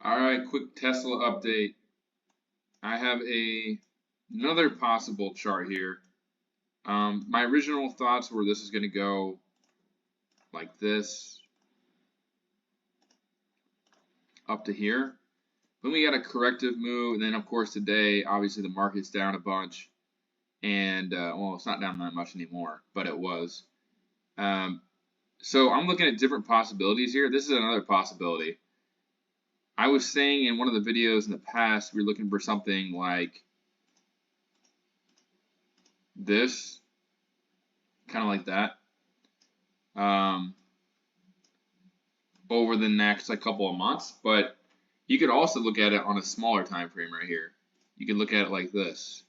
All right, quick Tesla update. I have another possible chart here. My original thoughts were this is going to go like this up to here. Then we got a corrective move, and then of course today, obviously the market's down a bunch, and well, it's not down that much anymore, but it was. So I'm looking at different possibilities here. This is another possibility. I was saying in one of the videos in the past, we were looking for something like this, kind of like that, over the next couple of months. But you could also look at it on a smaller time frame right here. You could look at it like this.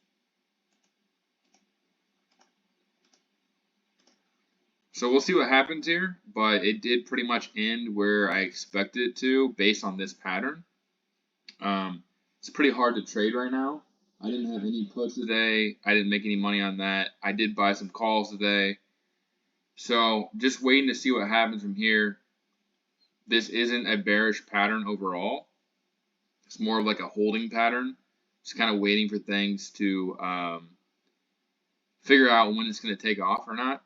So we'll see what happens here, but it did pretty much end where I expected it to based on this pattern. It's pretty hard to trade right now. I didn't have any puts today. I didn't make any money on that. I did buy some calls today. So just waiting to see what happens from here. This isn't a bearish pattern overall. It's more of like a holding pattern. Just kind of waiting for things to figure out when it's going to take off or not.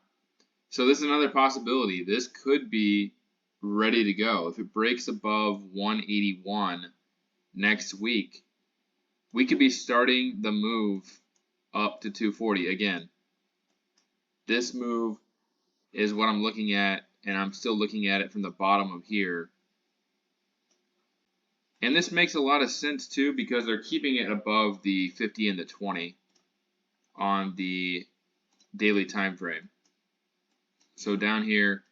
So this is another possibility. This could be ready to go. If it breaks above 181 next week, we could be starting the move up to 240 again. This move is what I'm looking at, and I'm still looking at it from the bottom of here. And this makes a lot of sense too because they're keeping it above the 50 and the 20 on the daily time frame. So down here,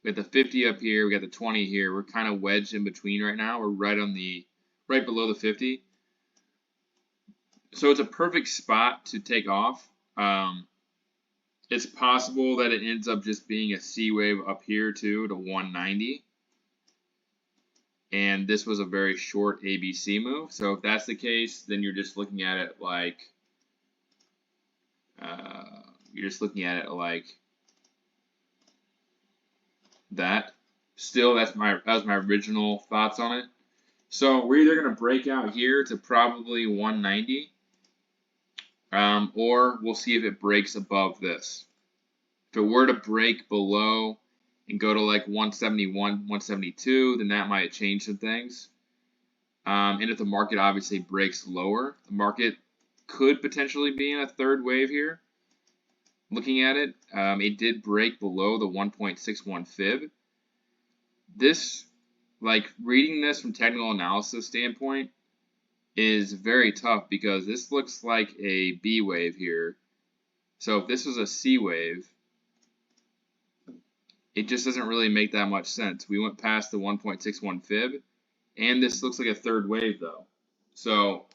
we got the 50 up here, we got the 20 here. We're kind of wedged in between right now. We're right below the 50. So it's a perfect spot to take off. It's possible that it ends up just being a C wave up here too to 190. And this was a very short ABC move. So if that's the case, then you're just looking at it like that. Still, that was my original thoughts on it. So we're either going to break out here to probably 190, or we'll see if it breaks above this. If it were to break below and go to like 171, 172, then that might change some things. And if the market obviously breaks lower, the market could potentially be in a third wave here. Looking at it, it did break below the 1.61 fib. This, like reading this from technical analysis standpoint, is very tough because this looks like a B wave here. So if this was a C wave, it just doesn't really make that much sense. We went past the 1.61 fib, and this looks like a third wave though. So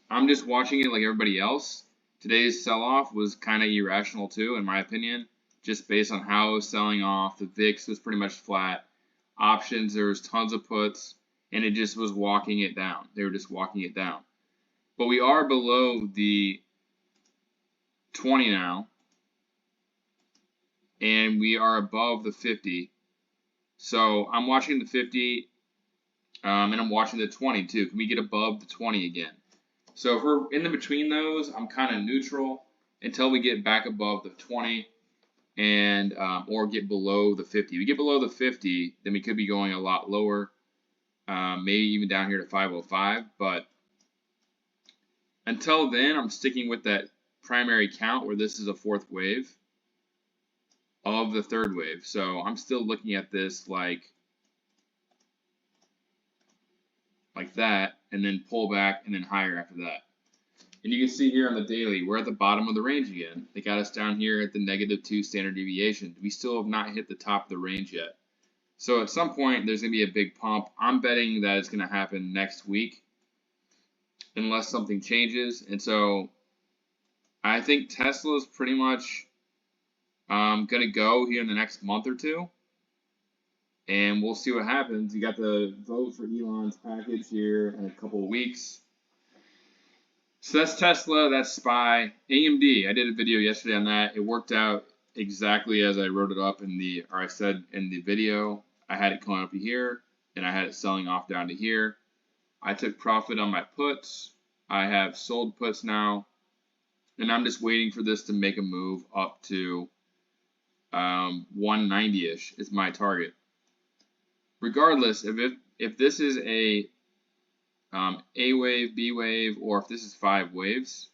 I'm just watching it like everybody else. Today's sell-off was kind of irrational too, in my opinion, just based on how it was selling off. The VIX was pretty much flat. Options, there was tons of puts, and it just was walking it down. They were just walking it down. But we are below the 20 now, and we are above the 50. So I'm watching the 50, and I'm watching the 20 too. Can we get above the 20 again? So if we're in the between those, I'm kind of neutral until we get back above the 20 and or get below the 50. If we get below the 50, then we could be going a lot lower, maybe even down here to 505. But until then, I'm sticking with that primary count where this is a fourth wave of the third wave. So I'm still looking at this like that, and then pull back and then higher after that. And you can see here on the daily, we're at the bottom of the range again. They got us down here at the -2 standard deviation. We still have not hit the top of the range yet. So at some point, there's going to be a big pump. I'm betting that it's going to happen next week unless something changes. And so I think Tesla is pretty much going to go here in the next month or two. And we'll see what happens. You got the vote for Elon's package here in a couple of weeks. So that's Tesla, that's SPY. AMD, I did a video yesterday on that. It worked out exactly as I wrote it up I said in the video. I had it coming up here. and I had it selling off down to here. I took profit on my puts. I have sold puts now, and I'm just waiting for this to make a move up to 190-ish is my target. Regardless, if this is a wave, B wave, or if this is 5 waves,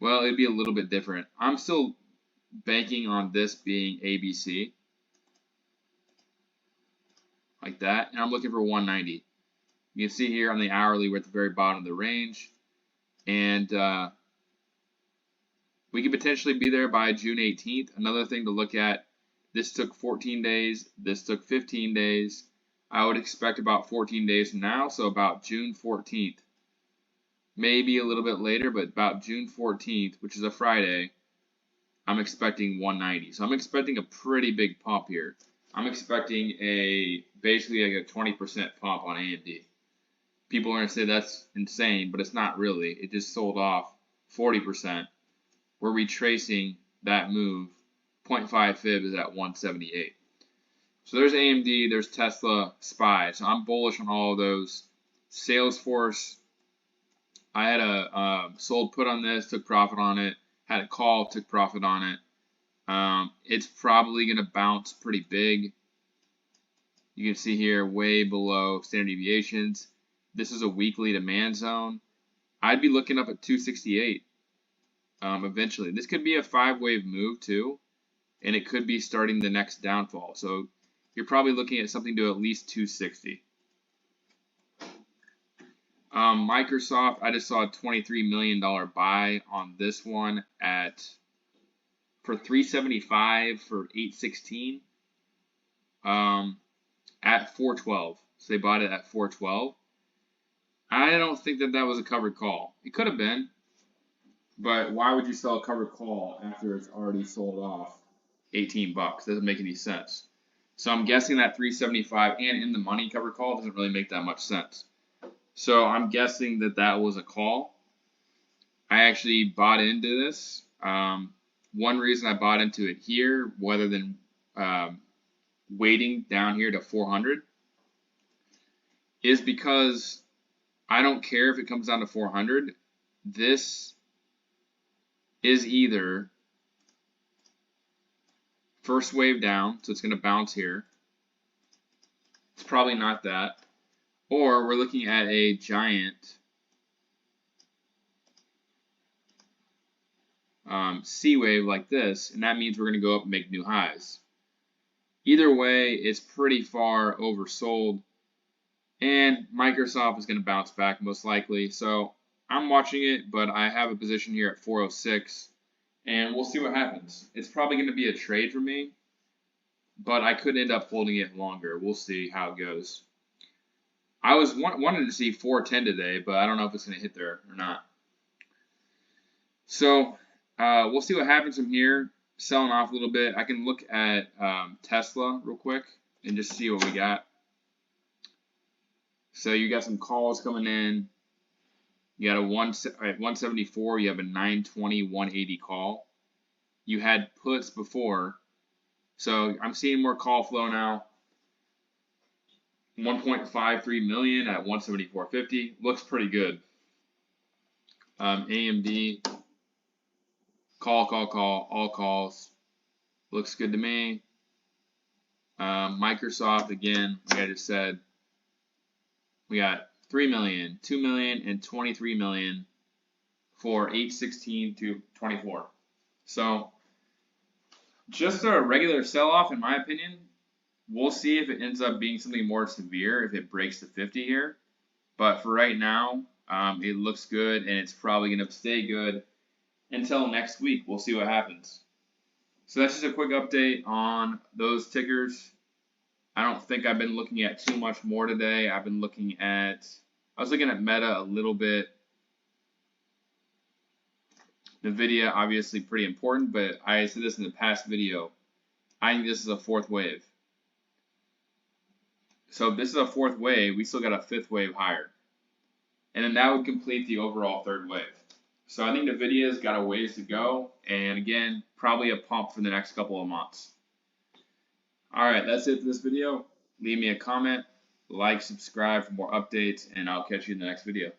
well, it'd be a little bit different. I'm still banking on this being ABC, like that, and I'm looking for 190. You can see here on the hourly, we're at the very bottom of the range, and we could potentially be there by June 18th. Another thing to look at, this took 14 days, this took 15 days. I would expect about 14 days from now, so about June 14th. Maybe a little bit later, but about June 14th, which is a Friday, I'm expecting 190. So I'm expecting a pretty big pump here. I'm expecting basically like a 20% pump on AMD. People are going to say that's insane, but it's not really. It just sold off 40%. We're retracing that move. 0.5 fib is at 178. So there's AMD, there's Tesla, SPY. So I'm bullish on all of those. Salesforce, I had a sold put on this, took profit on it. Had a call, took profit on it. It's probably going to bounce pretty big. You can see here way below standard deviations. This is a weekly demand zone. I'd be looking up at 268 eventually. This could be a 5-wave move too, and it could be starting the next downfall. So you're probably looking at something to at least 260. Microsoft, I just saw a $23 million buy on this one for 375 for 816 at 412. So they bought it at 412. I don't think that was a covered call. It could have been, but why would you sell a covered call after it's already sold off 18 bucks? Doesn't make any sense. So I'm guessing that 375 and in the money covered call doesn't really make that much sense. So I'm guessing that was a call. I actually bought into this. One reason I bought into it here, rather than waiting down here to 400, is because I don't care if it comes down to 400. This is either first wave down, so it's going to bounce here. It's probably not that. Or we're looking at a giant C wave like this, and that means we're going to go up and make new highs. Either way, it's pretty far oversold, and Microsoft is going to bounce back most likely. So I'm watching it, but I have a position here at 406, and we'll see what happens. It's probably going to be a trade for me, but I could end up holding it longer. We'll see how it goes. I wanted to see 410 today, but I don't know if it's going to hit there or not. So we'll see what happens from here. Selling off a little bit. I can look at Tesla real quick and just see what we got. So you got some calls coming in. You got at 174. You have a 920, 180 call. You had puts before. So I'm seeing more call flow now. 1.53 million at 174.50 looks pretty good. AMD, call, all calls, looks good to me. Microsoft, again, like I just said, we got 3 million, 2 million, and 23 million for 8/16 to 24. So just a regular sell-off, in my opinion. We'll see if it ends up being something more severe if it breaks the 50 here. But for right now, it looks good, and it's probably going to stay good until next week. We'll see what happens. So that's just a quick update on those tickers. I don't think I've been looking at too much more today. I was looking at Meta a little bit. NVIDIA, obviously pretty important, but I said this in the past video. I think this is a 4th wave. So if this is a 4th wave, we still got a 5th wave higher. And then that would complete the overall 3rd wave. So I think NVIDIA's got a ways to go. And again, probably a pump for the next couple of months. All right, that's it for this video. leave me a comment, like, subscribe for more updates, and I'll catch you in the next video.